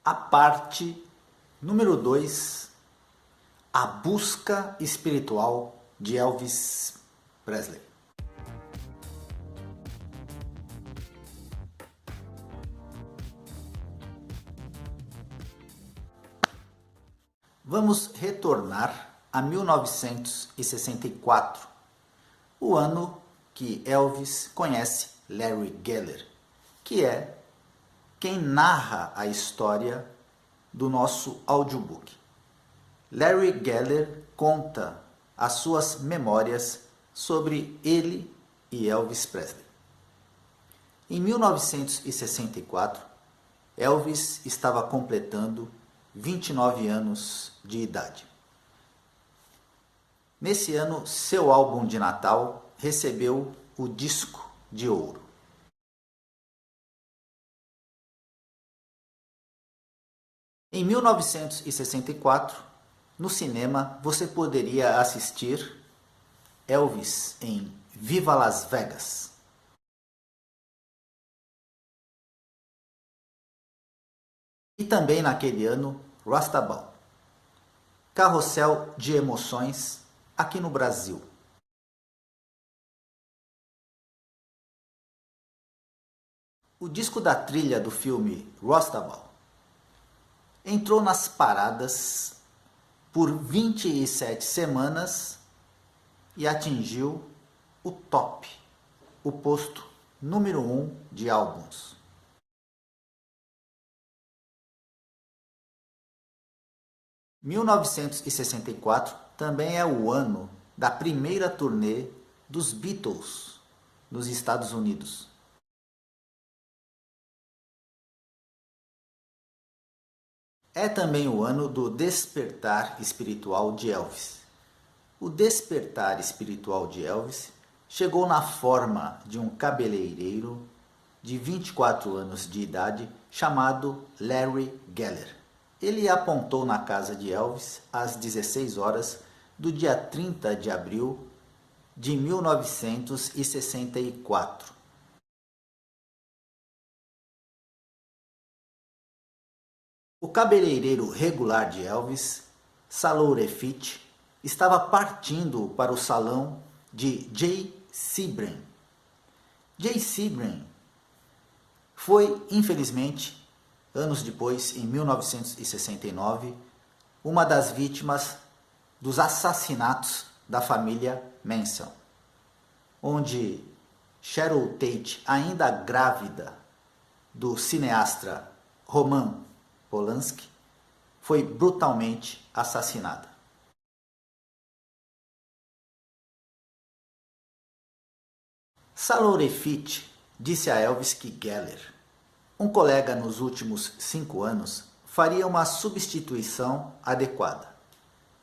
A parte número 2, a busca espiritual de Elvis Presley. Vamos retornar a 1964, o ano que Elvis conhece Larry Geller, que é quem narra a história do nosso audiobook. Larry Geller conta as suas memórias sobre ele e Elvis Presley. Em 1964, Elvis estava completando 29 anos de idade. Nesse ano, seu álbum de Natal recebeu o disco de ouro. Em 1964, no cinema, você poderia assistir Elvis em Viva Las Vegas. E também naquele ano, Rastabal, Carrossel de Emoções, aqui no Brasil. O disco da trilha do filme Rastabal entrou nas paradas por 27 semanas e atingiu o top, o posto número 1 de álbuns. Em 1964 também é o ano da primeira turnê dos Beatles nos Estados Unidos. É também o ano do despertar espiritual de Elvis. O despertar espiritual de Elvis chegou na forma de um cabeleireiro de 24 anos de idade chamado Larry Geller. Ele apontou na casa de Elvis às 16 horas do dia 30 de abril de 1964. O cabeleireiro regular de Elvis, Salore Fitch, estava partindo para o salão de Jay Sebring. Jay Sebring foi, infelizmente, anos depois, em 1969, uma das vítimas dos assassinatos da família Manson, onde Cheryl Tate, ainda grávida do cineasta Roman Polanski, foi brutalmente assassinada. Salore Fitch disse a Elvis que Geller, um colega nos últimos 5 anos, faria uma substituição adequada.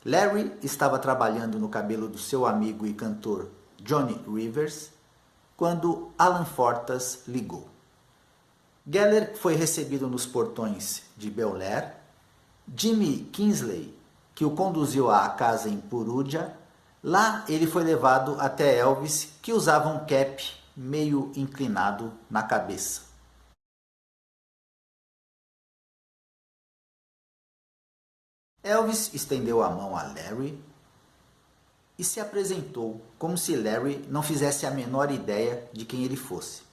Larry estava trabalhando no cabelo do seu amigo e cantor Johnny Rivers quando Alan Fortas ligou. Geller foi recebido nos portões de Bel Air. Jimmy Kingsley, que o conduziu à casa em Perugia, lá ele foi levado até Elvis, que usava um cap meio inclinado na cabeça. Elvis estendeu a mão a Larry e se apresentou como se Larry não fizesse a menor ideia de quem ele fosse.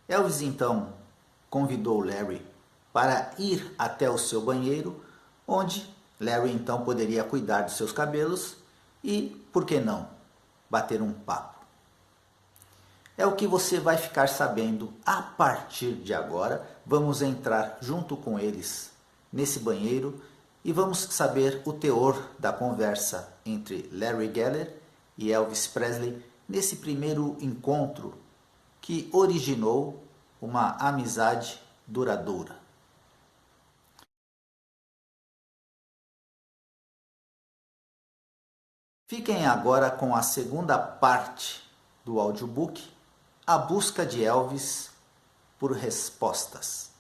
Elvis então convidou Larry para ir até o seu banheiro, onde Larry então poderia cuidar dos seus cabelos e, por que não, bater um papo. É o que você vai ficar sabendo a partir de agora. Vamos entrar junto com eles nesse banheiro e vamos saber o teor da conversa entre Larry Geller e Elvis Presley nesse primeiro encontro que originou uma amizade duradoura. Fiquem agora com a segunda parte do audiobook, A Busca de Elvis por Respostas.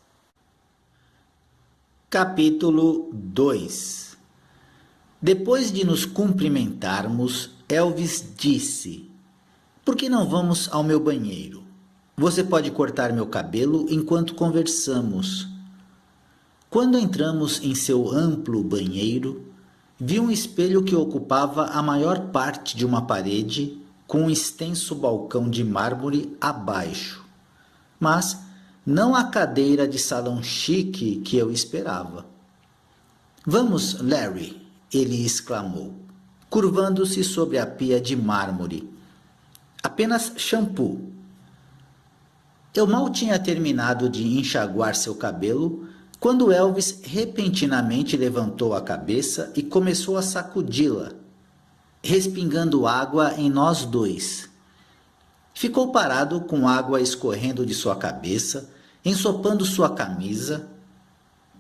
Capítulo 2. Depois de nos cumprimentarmos, Elvis disse: "Por que não vamos ao meu banheiro? Você pode cortar meu cabelo enquanto conversamos." Quando entramos em seu amplo banheiro, vi um espelho que ocupava a maior parte de uma parede, com um extenso balcão de mármore abaixo, mas não a cadeira de salão chique que eu esperava. Vamos, Larry, ele exclamou, curvando-se sobre a pia de mármore. Apenas shampoo. Eu mal tinha terminado de enxaguar seu cabelo quando Elvis repentinamente levantou a cabeça e começou a sacudi-la, respingando água em nós dois. Ficou parado com água escorrendo de sua cabeça, ensopando sua camisa.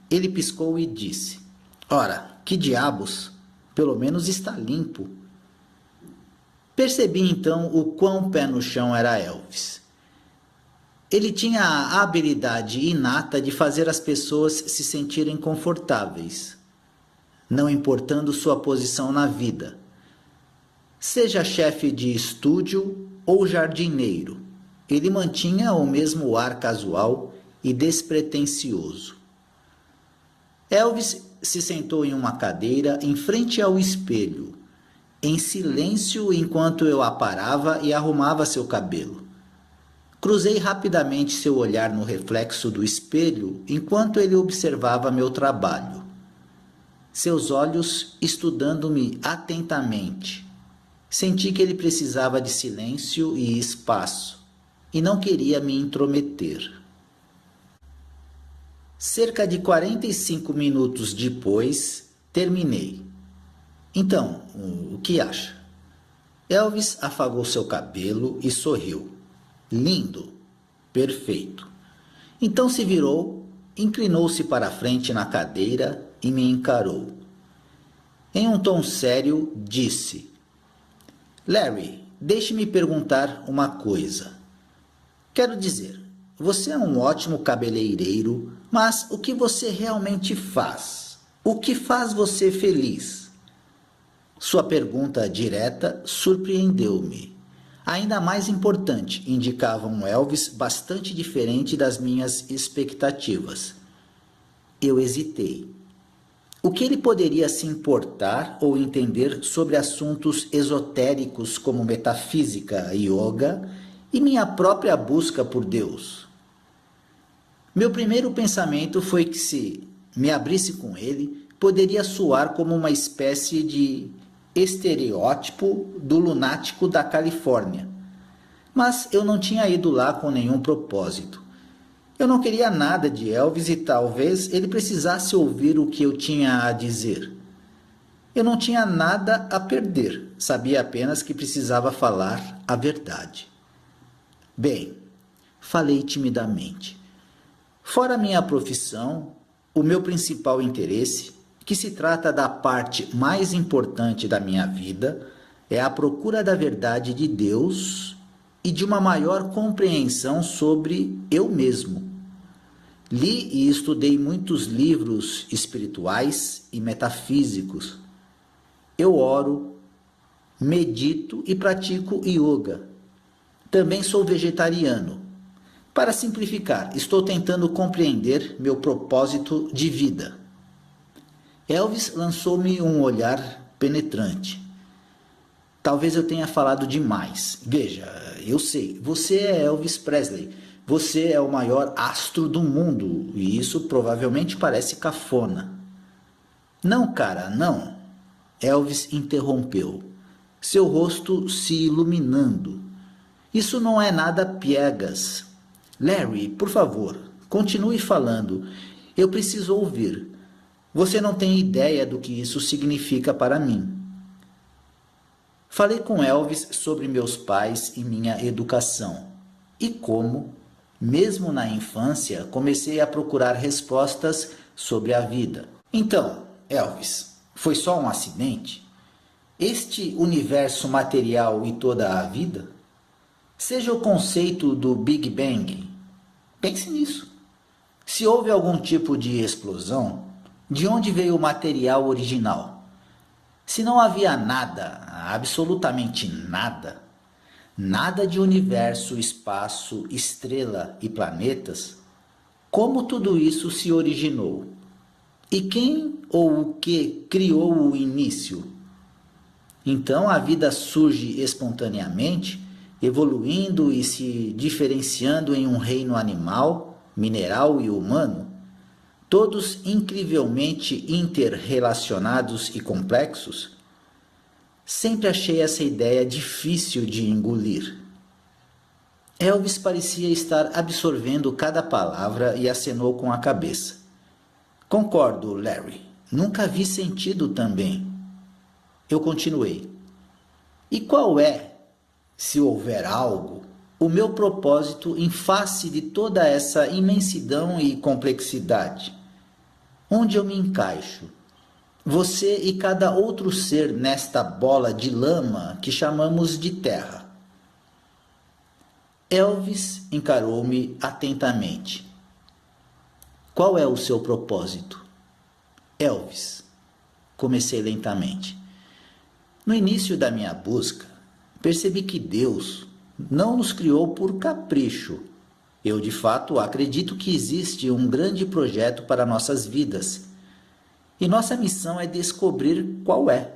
Ele piscou e disse: Ora, que diabos! Pelo menos está limpo. Percebi então o quão pé no chão era Elvis. Ele tinha a habilidade inata de fazer as pessoas se sentirem confortáveis, não importando sua posição na vida. Seja chefe de estúdio ou jardineiro, ele mantinha o mesmo ar casual e despretensioso. Elvis se sentou em uma cadeira em frente ao espelho, em silêncio enquanto eu aparava e arrumava seu cabelo. Cruzei rapidamente seu olhar no reflexo do espelho enquanto ele observava meu trabalho. Seus olhos estudando-me atentamente. Senti que ele precisava de silêncio e espaço e não queria me intrometer. Cerca de 45 minutos depois, terminei. Então, o que acha? Elvis afagou seu cabelo e sorriu. Lindo, perfeito. Então se virou, inclinou-se para a frente na cadeira e me encarou. Em um tom sério, disse: Larry, deixe-me perguntar uma coisa. Quero dizer, você é um ótimo cabeleireiro, mas o que você realmente faz? O que faz você feliz? Sua pergunta direta surpreendeu-me. Ainda mais importante, indicava um Elvis bastante diferente das minhas expectativas. Eu hesitei. O que ele poderia se importar ou entender sobre assuntos esotéricos como metafísica, yoga e minha própria busca por Deus? Meu primeiro pensamento foi que se me abrisse com ele, poderia soar como uma espécie de estereótipo do lunático da Califórnia. Mas eu não tinha ido lá com nenhum propósito. Eu não queria nada de Elvis e talvez ele precisasse ouvir o que eu tinha a dizer. Eu não tinha nada a perder, sabia apenas que precisava falar a verdade. Bem, falei timidamente. Fora minha profissão, o meu principal interesse, que se trata da parte mais importante da minha vida, é a procura da verdade de Deus e de uma maior compreensão sobre eu mesmo. Li e estudei muitos livros espirituais e metafísicos. Eu oro, medito e pratico yoga. Também sou vegetariano. Para simplificar, estou tentando compreender meu propósito de vida. Elvis lançou-me um olhar penetrante. Talvez eu tenha falado demais. Veja, eu sei, você é Elvis Presley. Você é o maior astro do mundo e isso provavelmente parece cafona. Não, cara, não. Elvis interrompeu, seu rosto se iluminando. Isso não é nada piegas. Larry, por favor, continue falando. Eu preciso ouvir. Você não tem ideia do que isso significa para mim. Falei com Elvis sobre meus pais e minha educação e como, mesmo na infância, comecei a procurar respostas sobre a vida. Então, Elvis, foi só um acidente? Este universo material e toda a vida? Seja o conceito do Big Bang. Pense nisso. Se houve algum tipo de explosão, de onde veio o material original? Se não havia nada, absolutamente nada, nada de universo, espaço, estrela e planetas, como tudo isso se originou? E quem ou o que criou o início? Então a vida surge espontaneamente, evoluindo e se diferenciando em um reino animal, mineral e humano, todos incrivelmente interrelacionados e complexos? Sempre achei essa ideia difícil de engolir. Elvis parecia estar absorvendo cada palavra e acenou com a cabeça. Concordo, Larry. Nunca vi sentido também. Eu continuei. E qual é, se houver algo, o meu propósito em face de toda essa imensidão e complexidade? Onde eu me encaixo? Você e cada outro ser nesta bola de lama que chamamos de terra. Elvis encarou-me atentamente. Qual é o seu propósito? Elvis, comecei lentamente. No início da minha busca, percebi que Deus não nos criou por capricho. Eu, de fato, acredito que existe um grande projeto para nossas vidas. E nossa missão é descobrir qual é.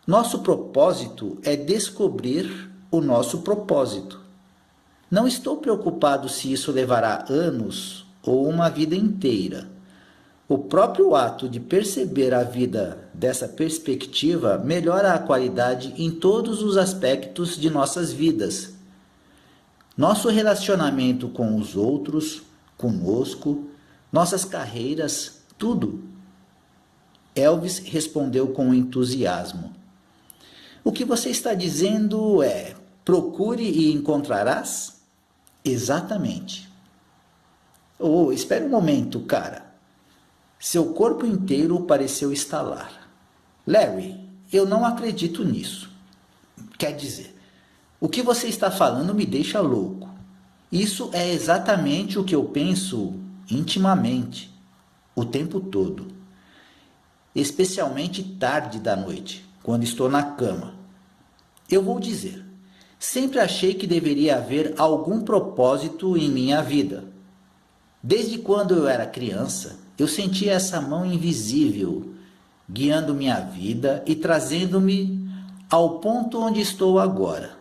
Nosso propósito é descobrir o nosso propósito. Não estou preocupado se isso levará anos ou uma vida inteira. O próprio ato de perceber a vida dessa perspectiva melhora a qualidade em todos os aspectos de nossas vidas. Nosso relacionamento com os outros, conosco, nossas carreiras, tudo. Elvis respondeu com entusiasmo. O que você está dizendo é: procure e encontrarás? Exatamente. Oh, espere um momento, cara. Seu corpo inteiro pareceu estalar. Larry, eu não acredito nisso. Quer dizer, o que você está falando me deixa louco. Isso é exatamente o que eu penso intimamente, o tempo todo. Especialmente tarde da noite, quando estou na cama. Eu vou dizer, sempre achei que deveria haver algum propósito em minha vida. Desde quando eu era criança, eu sentia essa mão invisível, guiando minha vida e trazendo-me ao ponto onde estou agora.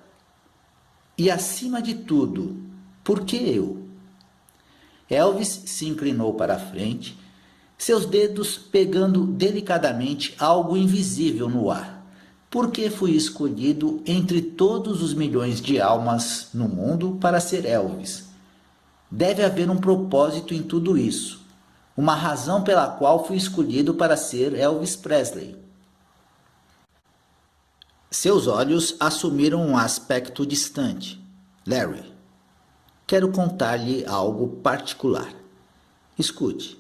E acima de tudo, por que eu? Elvis se inclinou para a frente, seus dedos pegando delicadamente algo invisível no ar. Por que fui escolhido entre todos os milhões de almas no mundo para ser Elvis? Deve haver um propósito em tudo isso, uma razão pela qual fui escolhido para ser Elvis Presley. Seus olhos assumiram um aspecto distante. Larry, quero contar-lhe algo particular. Escute,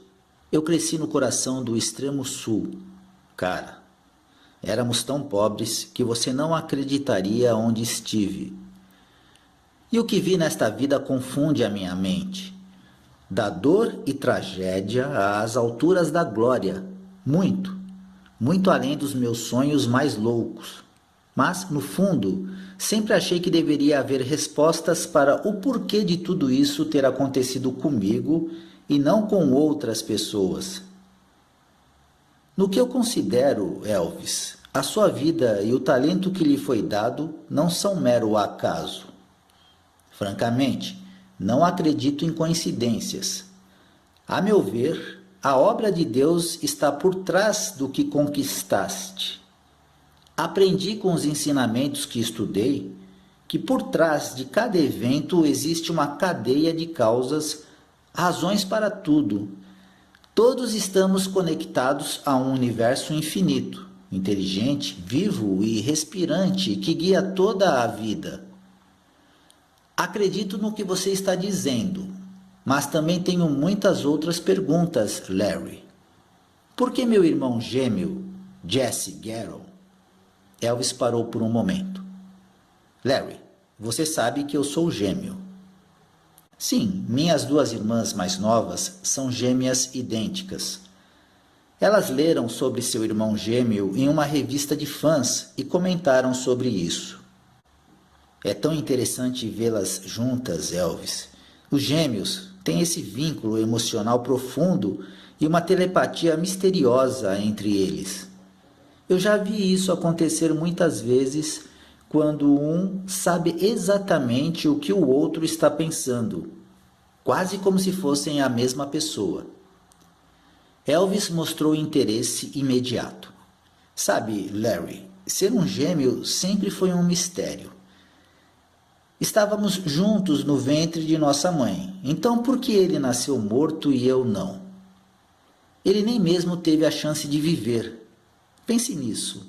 eu cresci no coração do extremo sul. Cara, éramos tão pobres que você não acreditaria onde estive. E o que vi nesta vida confunde a minha mente. Da dor e tragédia às alturas da glória. Muito, muito além dos meus sonhos mais loucos. Mas, no fundo, sempre achei que deveria haver respostas para o porquê de tudo isso ter acontecido comigo e não com outras pessoas. No que eu considero, Elvis, a sua vida e o talento que lhe foi dado não são mero acaso. Francamente, não acredito em coincidências. A meu ver, a obra de Deus está por trás do que conquistaste. Aprendi com os ensinamentos que estudei que por trás de cada evento existe uma cadeia de causas, razões para tudo. Todos estamos conectados a um universo infinito, inteligente, vivo e respirante que guia toda a vida. Acredito no que você está dizendo, mas também tenho muitas outras perguntas, Larry. Por que meu irmão gêmeo, Jesse Garrel? Elvis parou por um momento. Larry, você sabe que eu sou gêmeo. Sim, minhas duas irmãs mais novas são gêmeas idênticas. Elas leram sobre seu irmão gêmeo em uma revista de fãs e comentaram sobre isso. É tão interessante vê-las juntas, Elvis. Os gêmeos, tem esse vínculo emocional profundo e uma telepatia misteriosa entre eles. Eu já vi isso acontecer muitas vezes quando um sabe exatamente o que o outro está pensando, quase como se fossem a mesma pessoa. Elvis mostrou interesse imediato. Sabe, Larry, ser um gêmeo sempre foi um mistério. Estávamos juntos no ventre de nossa mãe, então por que ele nasceu morto e eu não? Ele nem mesmo teve a chance de viver. Pense nisso.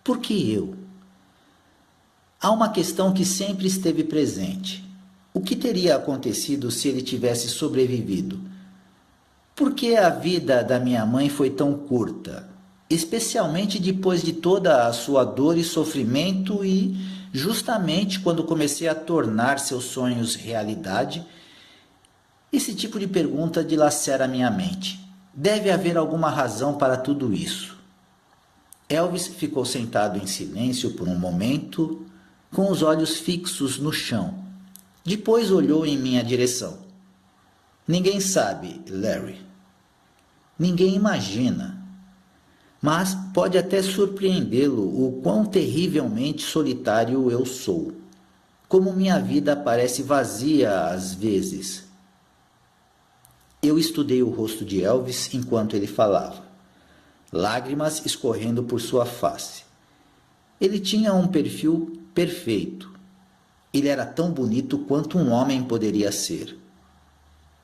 Por que eu? Há uma questão que sempre esteve presente. O que teria acontecido se ele tivesse sobrevivido? Por que a vida da minha mãe foi tão curta? Especialmente depois de toda a sua dor e sofrimento e justamente quando comecei a tornar seus sonhos realidade, esse tipo de pergunta dilacera minha mente. Deve haver alguma razão para tudo isso. Elvis ficou sentado em silêncio por um momento, com os olhos fixos no chão. Depois olhou em minha direção. Ninguém sabe, Larry. Ninguém imagina. Mas pode até surpreendê-lo o quão terrivelmente solitário eu sou. Como minha vida parece vazia às vezes. Eu estudei o rosto de Elvis enquanto ele falava, lágrimas escorrendo por sua face. Ele tinha um perfil perfeito. Ele era tão bonito quanto um homem poderia ser.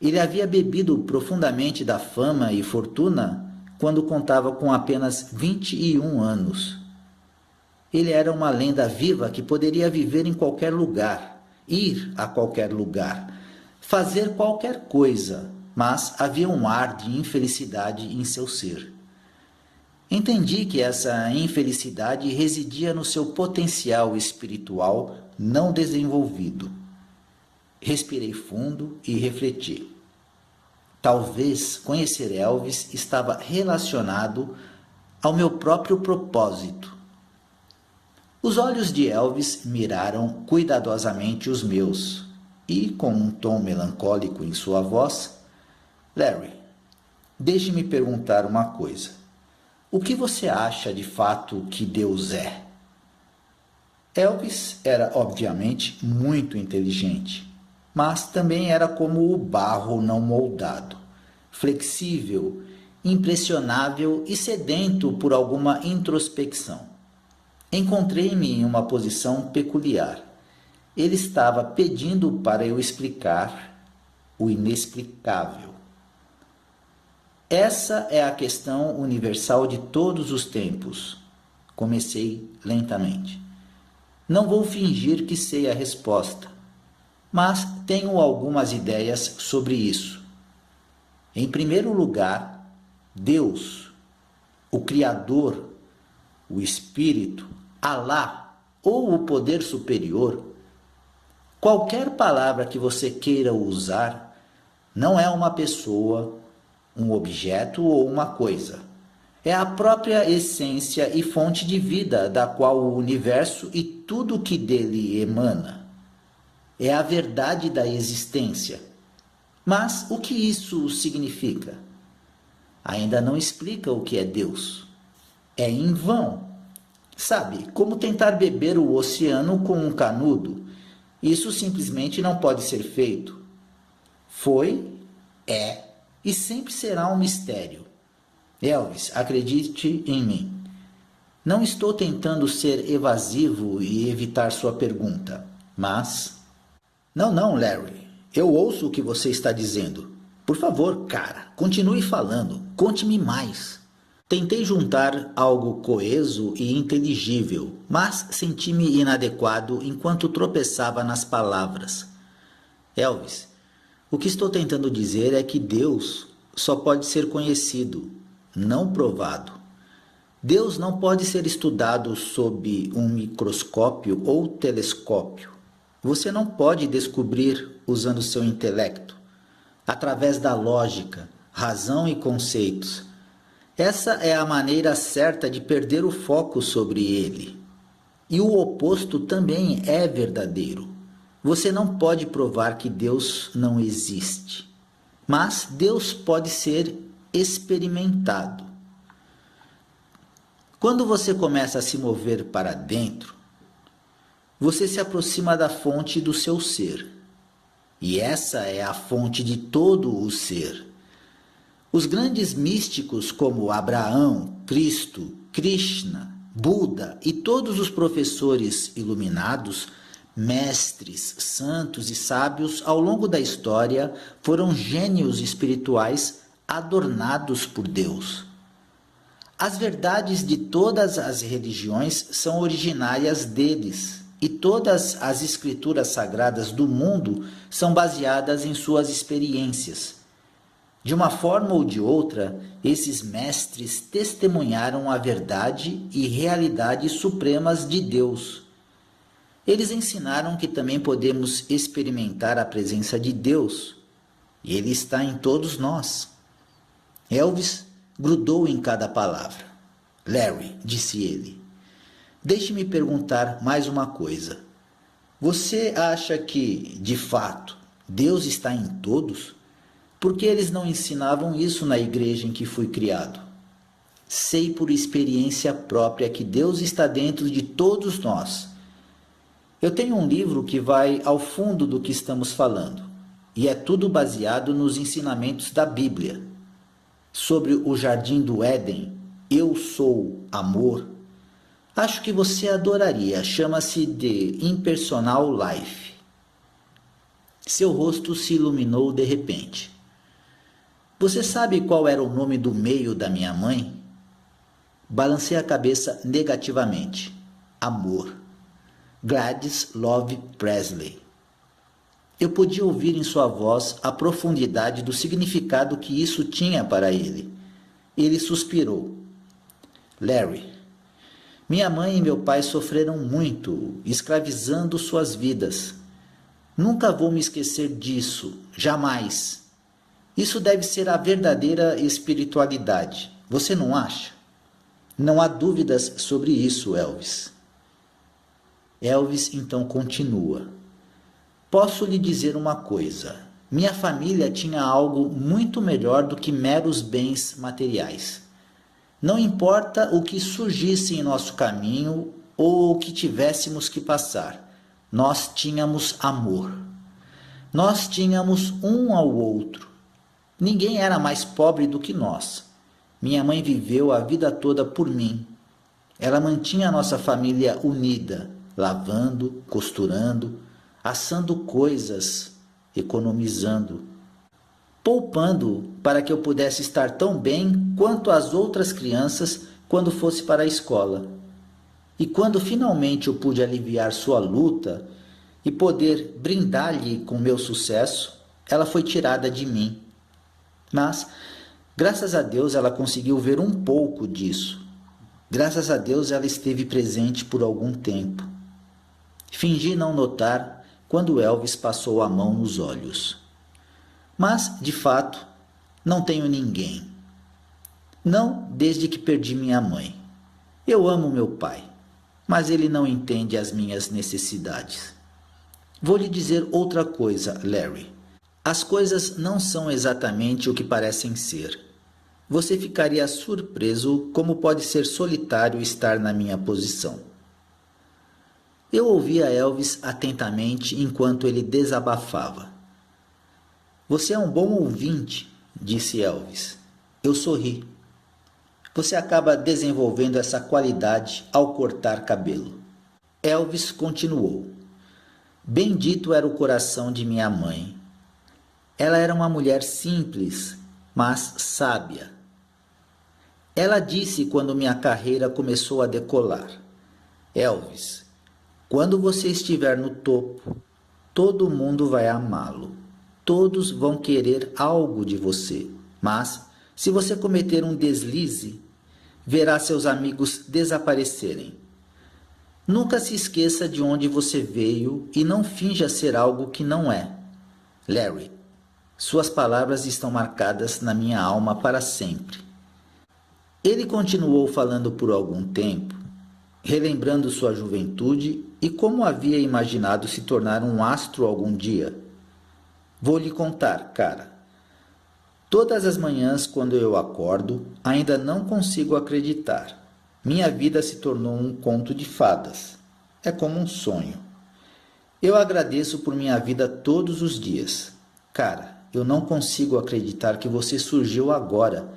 Ele havia bebido profundamente da fama e fortuna quando contava com apenas 21 anos. Ele era uma lenda viva que poderia viver em qualquer lugar, ir a qualquer lugar, fazer qualquer coisa, mas havia um ar de infelicidade em seu ser. Entendi que essa infelicidade residia no seu potencial espiritual não desenvolvido. Respirei fundo e refleti. Talvez conhecer Elvis estava relacionado ao meu próprio propósito. Os olhos de Elvis miraram cuidadosamente os meus e, com um tom melancólico em sua voz, Larry, deixe-me perguntar uma coisa. O que você acha de fato que Deus é? Elvis era, obviamente, muito inteligente, mas também era como o barro não moldado, flexível, impressionável e sedento por alguma introspecção. Encontrei-me em uma posição peculiar. Ele estava pedindo para eu explicar o inexplicável. Essa é a questão universal de todos os tempos. Comecei lentamente. Não vou fingir que sei a resposta, mas tenho algumas ideias sobre isso. Em primeiro lugar, Deus, o Criador, o Espírito, Alá ou o poder superior, qualquer palavra que você queira usar, não é uma pessoa, um objeto ou uma coisa. É a própria essência e fonte de vida da qual o universo e tudo que dele emana. É a verdade da existência. Mas o que isso significa? Ainda não explica o que é Deus. É em vão. Sabe, como tentar beber o oceano com um canudo. Isso simplesmente não pode ser feito. Foi, é e sempre será um mistério. Elvis, acredite em mim. Não estou tentando ser evasivo e evitar sua pergunta, mas... Não, Larry. Eu ouço o que você está dizendo. Por favor, cara, continue falando. Conte-me mais. Tentei juntar algo coeso e inteligível, mas senti-me inadequado enquanto tropeçava nas palavras. Elvis, o que estou tentando dizer é que Deus só pode ser conhecido, não provado. Deus não pode ser estudado sob um microscópio ou telescópio. Você não pode descobrir usando seu intelecto, através da lógica, razão e conceitos. Essa é a maneira certa de perder o foco sobre ele. E o oposto também é verdadeiro. Você não pode provar que Deus não existe. mas Deus pode ser experimentado. Quando você começa a se mover para dentro, você se aproxima da fonte do seu ser. E essa é a fonte de todo o ser. Os grandes místicos como Abraão, Cristo, Krishna, Buda e todos os professores iluminados, mestres, santos e sábios ao longo da história foram gênios espirituais adornados por Deus. As verdades de todas as religiões são originárias deles, e todas as escrituras sagradas do mundo são baseadas em suas experiências. De uma forma ou de outra, esses mestres testemunharam a verdade e realidade supremas de Deus. Eles ensinaram que também podemos experimentar a presença de Deus, e Ele está em todos nós. Elvis grudou em cada palavra. Larry, disse ele, deixe-me perguntar mais uma coisa. Você acha que, de fato, Deus está em todos? Por que eles não ensinavam isso na igreja em que fui criado? Sei por experiência própria que Deus está dentro de todos nós. Eu tenho um livro que vai ao fundo do que estamos falando, e é tudo baseado nos ensinamentos da Bíblia. Sobre o Jardim do Éden, Eu Sou Amor, acho que você adoraria, chama-se The Impersonal Life. Seu rosto se iluminou de repente. Você sabe qual era o nome do meio da minha mãe? Balancei a cabeça negativamente. Amor. Gladys Love Presley. Eu podia ouvir em sua voz a profundidade do significado que isso tinha para ele. Ele suspirou. Larry, minha mãe e meu pai sofreram muito, escravizando suas vidas. Nunca vou me esquecer disso, jamais. Isso deve ser a verdadeira espiritualidade, você não acha? Não há dúvidas sobre isso, Elvis. Elvis então continua. Posso lhe dizer uma coisa. Minha família tinha algo muito melhor do que meros bens materiais. Não importa o que surgisse em nosso caminho ou o que tivéssemos que passar, nós tínhamos amor. Nós tínhamos um ao outro. Ninguém era mais pobre do que nós. Minha mãe viveu a vida toda por mim. Ela mantinha a nossa família unida, lavando, costurando, assando coisas, economizando, poupando para que eu pudesse estar tão bem quanto as outras crianças quando fosse para a escola. E quando finalmente eu pude aliviar sua luta e poder brindar-lhe com meu sucesso, ela foi tirada de mim. Mas, graças a Deus, ela conseguiu ver um pouco disso. Graças a Deus, ela esteve presente por algum tempo. Fingi não notar quando Elvis passou a mão nos olhos. Mas, de fato, não tenho ninguém. Não desde que perdi minha mãe. Eu amo meu pai, mas ele não entende as minhas necessidades. Vou lhe dizer outra coisa, Larry. As coisas não são exatamente o que parecem ser. Você ficaria surpreso como pode ser solitário estar na minha posição. Eu ouvia Elvis atentamente enquanto ele desabafava. Você é um bom ouvinte, disse Elvis. Eu sorri. Você acaba desenvolvendo essa qualidade ao cortar cabelo. Elvis continuou. Bendito era o coração de minha mãe. Ela era uma mulher simples, mas sábia. Ela disse quando minha carreira começou a decolar. Elvis, quando você estiver no topo, todo mundo vai amá-lo. Todos vão querer algo de você. Mas, se você cometer um deslize, verá seus amigos desaparecerem. Nunca se esqueça de onde você veio e não finja ser algo que não é. Larry, suas palavras estão marcadas na minha alma para sempre. Ele continuou falando por algum tempo, relembrando sua juventude e como havia imaginado se tornar um astro algum dia. Vou lhe contar, cara. Todas as manhãs, quando eu acordo, ainda não consigo acreditar. Minha vida se tornou um conto de fadas. É como um sonho. Eu agradeço por minha vida todos os dias. Cara, eu não consigo acreditar que você surgiu agora.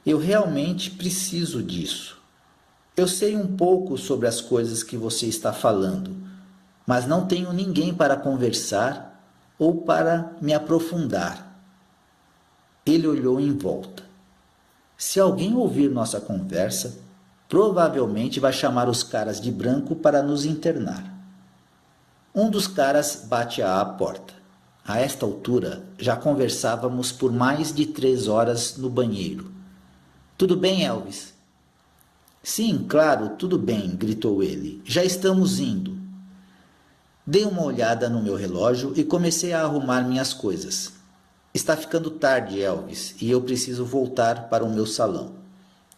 Eu realmente preciso disso. Eu sei um pouco sobre as coisas que você está falando, mas não tenho ninguém para conversar ou para me aprofundar. Ele olhou em volta. Se alguém ouvir nossa conversa, provavelmente vai chamar os caras de branco para nos internar. Um dos caras bate à porta. A esta altura, já conversávamos por mais de 3 horas no banheiro. Tudo bem, Elvis? Sim, claro, tudo bem, gritou ele. Já estamos indo. Dei uma olhada no meu relógio e comecei a arrumar minhas coisas. Está ficando tarde, Elvis, e eu preciso voltar para o meu salão.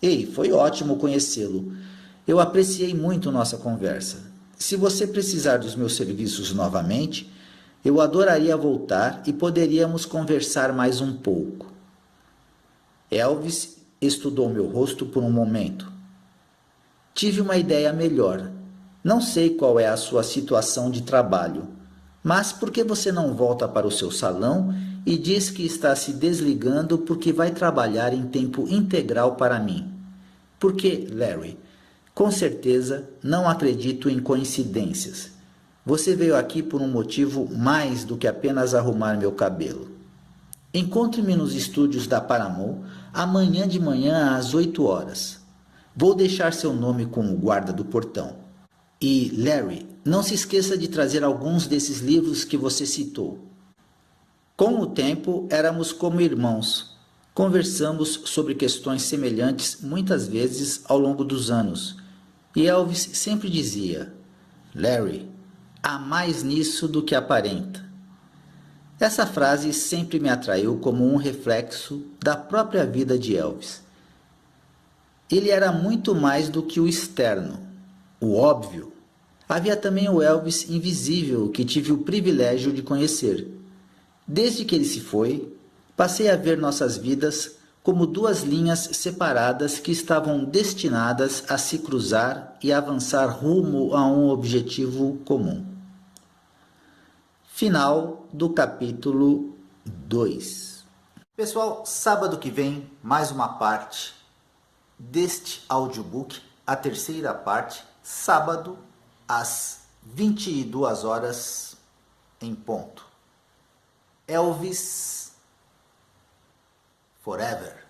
Ei, foi ótimo conhecê-lo. Eu apreciei muito nossa conversa. Se você precisar dos meus serviços novamente, eu adoraria voltar e poderíamos conversar mais um pouco. Elvis estudou meu rosto por um momento. Tive uma ideia melhor. Não sei qual é a sua situação de trabalho, mas por que você não volta para o seu salão e diz que está se desligando porque vai trabalhar em tempo integral para mim? Porque, Larry, com certeza não acredito em coincidências. Você veio aqui por um motivo mais do que apenas arrumar meu cabelo. Encontre-me nos estúdios da Paramount amanhã de manhã às 8 horas. Vou deixar seu nome com o guarda do portão. E, Larry, não se esqueça de trazer alguns desses livros que você citou. Com o tempo, éramos como irmãos. Conversamos sobre questões semelhantes muitas vezes ao longo dos anos. E Elvis sempre dizia: Larry, há mais nisso do que aparenta. Essa frase sempre me atraiu como um reflexo da própria vida de Elvis. Ele era muito mais do que o externo, o óbvio. Havia também o Elvis invisível que tive o privilégio de conhecer. Desde que ele se foi, passei a ver nossas vidas como duas linhas separadas que estavam destinadas a se cruzar e avançar rumo a um objetivo comum. Final do capítulo 2. Pessoal, sábado que vem, mais uma parte deste audiobook, a terceira parte, sábado, às 22 horas em ponto. Elvis Forever.